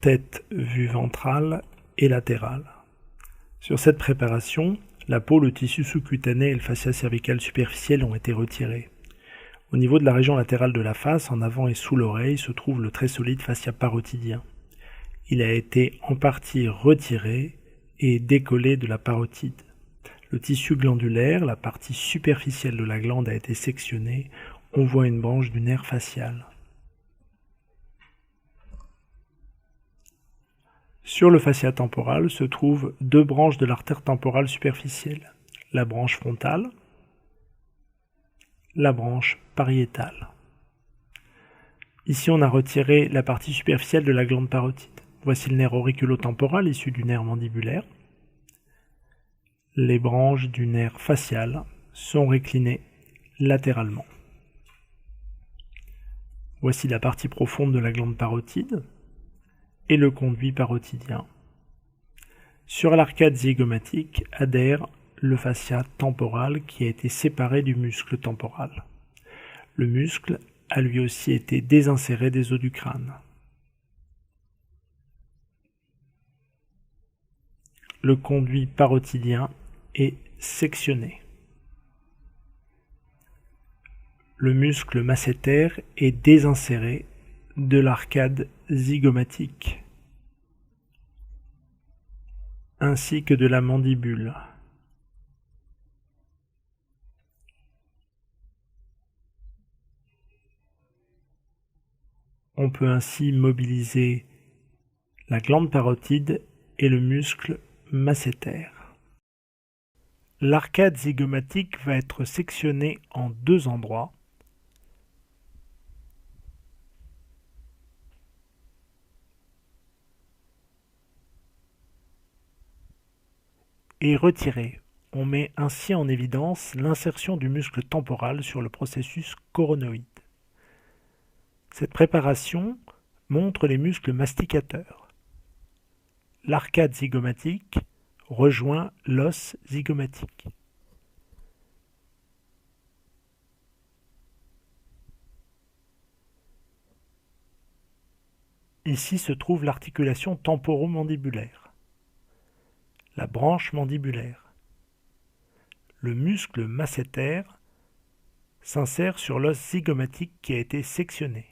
tête vue ventrale et latérale. Sur cette préparation, la peau, le tissu sous-cutané et le fascia cervical superficiel ont été retirés. Au niveau de la région latérale de la face, en avant et sous l'oreille, se trouve le très solide fascia parotidien. Il a été en partie retiré et décollé de la parotide. Le tissu glandulaire, la partie superficielle de la glande, a été sectionnée. On voit une branche du nerf facial. Sur le fascia temporal se trouvent deux branches de l'artère temporale superficielle, la branche frontale, la branche pariétale. Ici, on a retiré la partie superficielle de la glande parotide. Voici le nerf auriculotemporal issu du nerf mandibulaire. Les branches du nerf facial sont réclinées latéralement. Voici la partie profonde de la glande parotide et le conduit parotidien. Sur l'arcade zygomatique adhère le fascia temporal qui a été séparé du muscle temporal. Le muscle a lui aussi été désinséré des os du crâne. Le conduit parotidien est sectionné. Le muscle masséter est désinséré de l'arcade zygomatique, ainsi que de la mandibule. On peut ainsi mobiliser la glande parotide et le muscle masséter. L'arcade zygomatique va être sectionnée en deux endroits. Et retirée. On met ainsi en évidence l'insertion du muscle temporal sur le processus coronoïde. Cette préparation montre les muscles masticateurs. L'arcade zygomatique rejoint l'os zygomatique. Ici se trouve l'articulation temporomandibulaire, la branche mandibulaire. Le muscle masséter s'insère sur l'os zygomatique qui a été sectionné.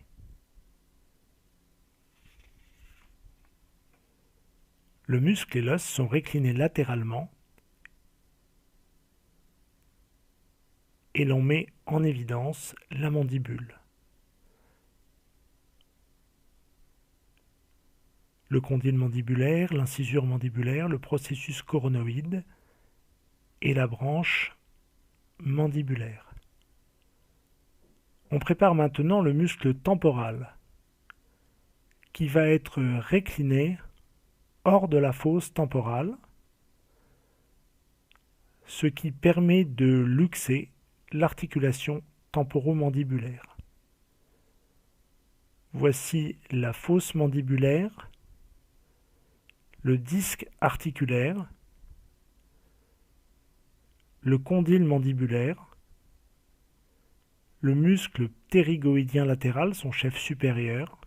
Le muscle et l'os sont réclinés latéralement et l'on met en évidence la mandibule. Le condyle mandibulaire, l'incisure mandibulaire, le processus coronoïde et la branche mandibulaire. On prépare maintenant le muscle temporal qui va être récliné hors de la fosse temporale, ce qui permet de luxer l'articulation temporomandibulaire. Voici la fosse mandibulaire, le disque articulaire, le condyle mandibulaire, le muscle ptérygoïdien latéral, son chef supérieur,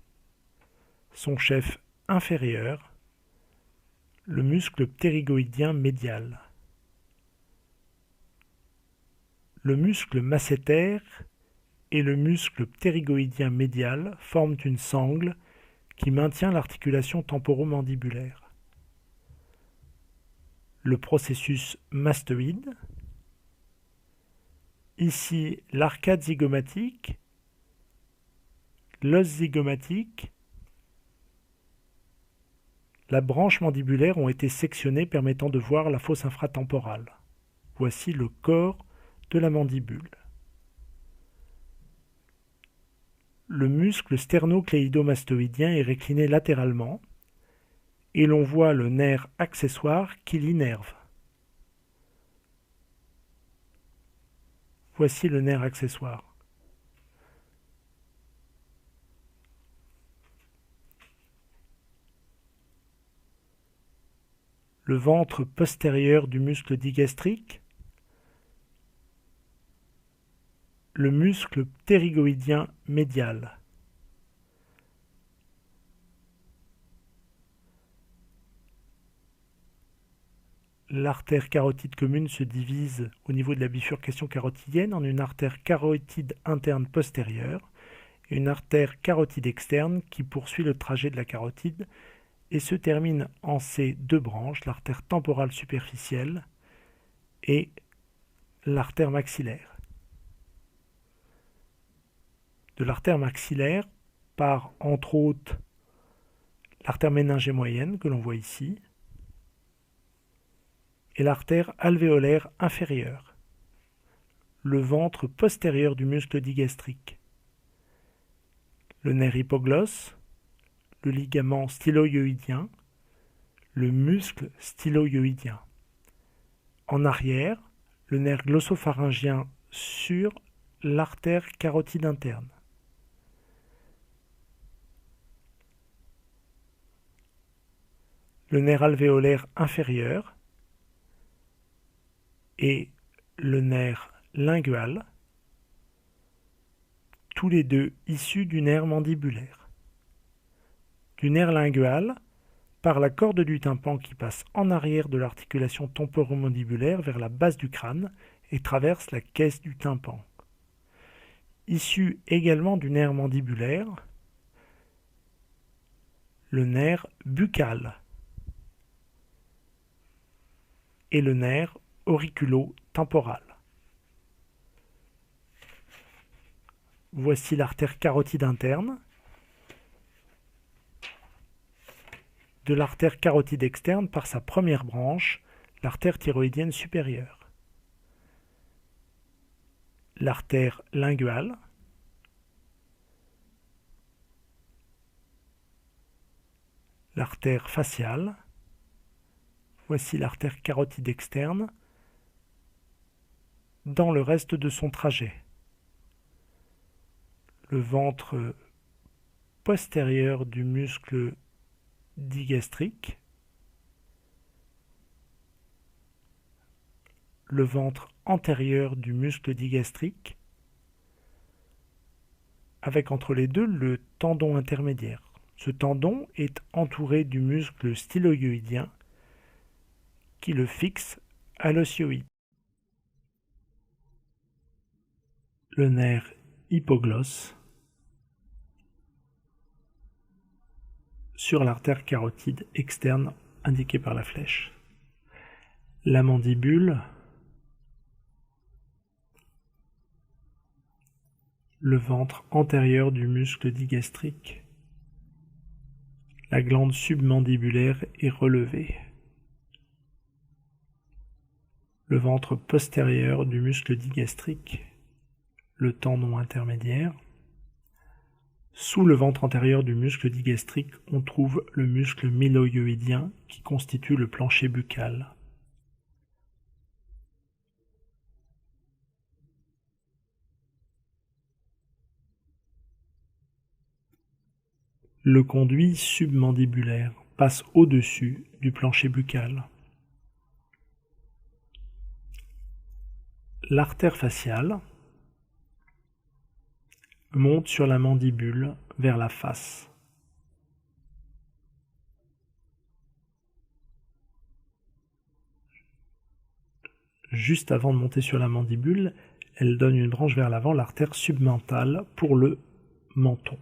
son chef inférieur, le muscle ptérygoïdien médial. Le muscle masséter et le muscle ptérygoïdien médial forment une sangle qui maintient l'articulation temporomandibulaire. Le processus mastoïde, ici l'arcade zygomatique, l'os zygomatique, la branche mandibulaire ont été sectionnées permettant de voir la fosse infratemporale. Voici le corps de la mandibule. Le muscle sternocléidomastoïdien est récliné latéralement et l'on voit le nerf accessoire qui l'innerve. Voici le nerf accessoire. Le ventre postérieur du muscle digastrique, le muscle ptérygoïdien médial. l'artère carotide commune se divise au niveau de la bifurcation carotidienne en une artère carotide interne postérieure et une artère carotide externe qui poursuit le trajet de la carotide et se termine en ces deux branches, l'artère temporale superficielle et l'artère maxillaire. De l'artère maxillaire part entre autres l'artère méningée moyenne que l'on voit ici et l'artère alvéolaire inférieure, le ventre postérieur du muscle digastrique, le nerf hypoglosse, le ligament styloïoïdien, le muscle styloïoïdien. En arrière, le nerf glossopharyngien sur l'artère carotide interne. Le nerf alvéolaire inférieur et le nerf lingual, tous les deux issus du nerf mandibulaire. Du nerf lingual par la corde du tympan qui passe en arrière de l'articulation temporomandibulaire vers la base du crâne et traverse la caisse du tympan. Issu également du nerf mandibulaire, le nerf buccal et le nerf auriculo-temporal. Voici l'artère carotide interne. De l'artère carotide externe par sa première branche, l'artère thyroïdienne supérieure. L'artère linguale, l'artère faciale. Voici l'artère carotide externe dans le reste de son trajet. Le ventre postérieur du muscle digastrique, le ventre antérieur du muscle digastrique, avec entre les deux le tendon intermédiaire. Ce tendon est entouré du muscle styloïoïdien qui le fixe à l'osioïde. Le nerf hypoglosse sur l'artère carotide externe indiquée par la flèche. La mandibule, le ventre antérieur du muscle digastrique. La glande submandibulaire est relevée. Le ventre postérieur du muscle digastrique, le tendon intermédiaire. Sous le ventre antérieur du muscle digastrique, on trouve le muscle myloïoïdien qui constitue le plancher buccal. Le conduit submandibulaire passe au-dessus du plancher buccal. L'artère faciale monte sur la mandibule vers la face. Juste avant de monter sur la mandibule, elle donne une branche vers l'avant, l'artère submentale pour le menton.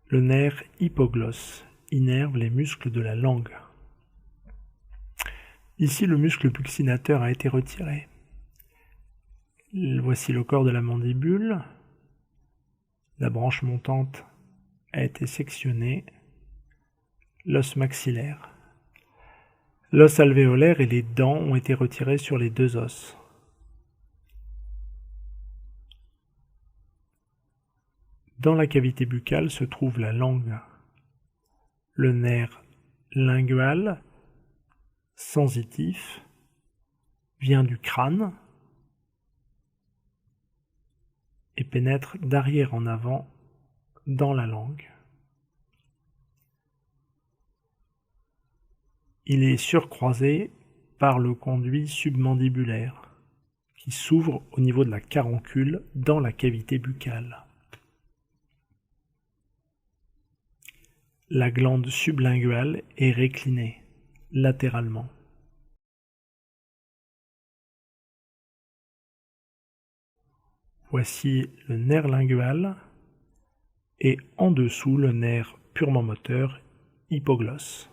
Le nerf hypoglosse innerve les muscles de la langue. Ici, le muscle buccinateur a été retiré. Voici le corps de la mandibule. La branche montante a été sectionnée. L'os maxillaire. L'os alvéolaire et les dents ont été retirés sur les deux os. Dans la cavité buccale se trouve la langue. Le nerf lingual, sensitif, vient du crâne et pénètre d'arrière en avant dans la langue. Il est surcroisé par le conduit submandibulaire qui s'ouvre au niveau de la caroncule dans la cavité buccale. La glande sublinguale est réclinée latéralement. Voici le nerf lingual et en dessous le nerf purement moteur, hypoglosse.